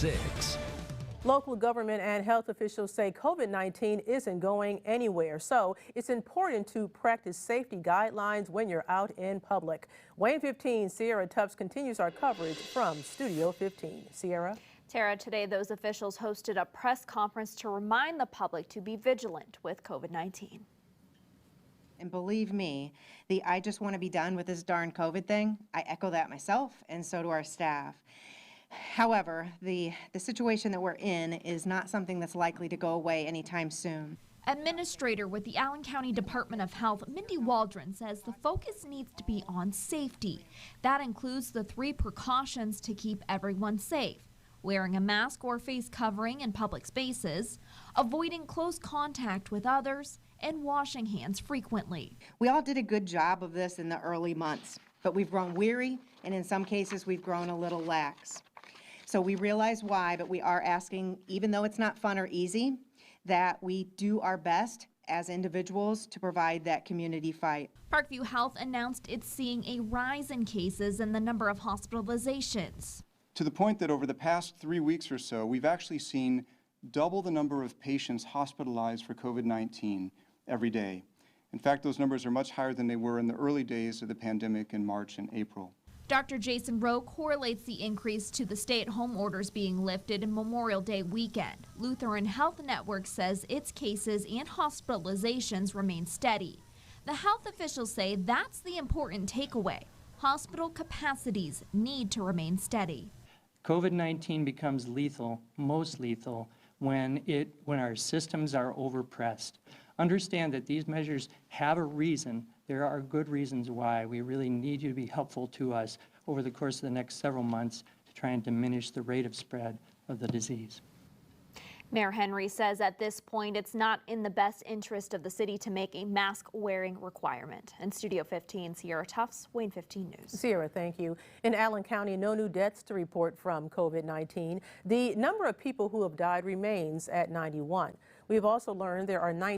6. Local government and health officials say COVID-19 isn't going anywhere, so it's important to practice safety guidelines when you're out in public. Wayne 15, Sierra Tufts continues our coverage from Studio 15. Sierra? Tara, today those officials hosted a press conference to remind the public to be vigilant with COVID-19. And believe me, I just want to be done with this darn COVID thing. I echo that myself, and so do our staff. However, the situation that we're in is not something that's likely to go away anytime soon. Administrator with the Allen County Department of Health, Mindy Waldron, says the focus needs to be on safety. That includes the 3 precautions to keep everyone safe: wearing a mask or face covering in public spaces, avoiding close contact with others, and washing hands frequently. We all did a good job of this in the early months, but we've grown weary, and in some cases we've grown a little lax. So we realize why, but we are asking, even though it's not fun or easy, that we do our best as individuals to provide that community fight. Parkview Health announced it's seeing a rise in cases and the number of hospitalizations. To the point that over the past 3 weeks or so, we've actually seen double the number of patients hospitalized for COVID-19 every day. In fact, those numbers are much higher than they were in the early days of the pandemic in March and April. Dr. Jason Rowe correlates the increase to the stay-at-home orders being lifted in Memorial Day weekend. Lutheran Health Network says its cases and hospitalizations remain steady. The health officials say that's the important takeaway. Hospital capacities need to remain steady. COVID-19 becomes lethal, most lethal, when our systems are overpressed. Understand that these measures have a reason. There are good reasons why. We really need you to be helpful to us over the course of the next several months to try and diminish the rate of spread of the disease. Mayor Henry says at this point it's not in the best interest of the city to make a mask wearing requirement. In Studio 15, Sierra Tufts, Wayne 15 News. Sierra, thank you. In Allen County, no new deaths to report from COVID-19. The number of people who have died remains at 91. We've also learned there are 19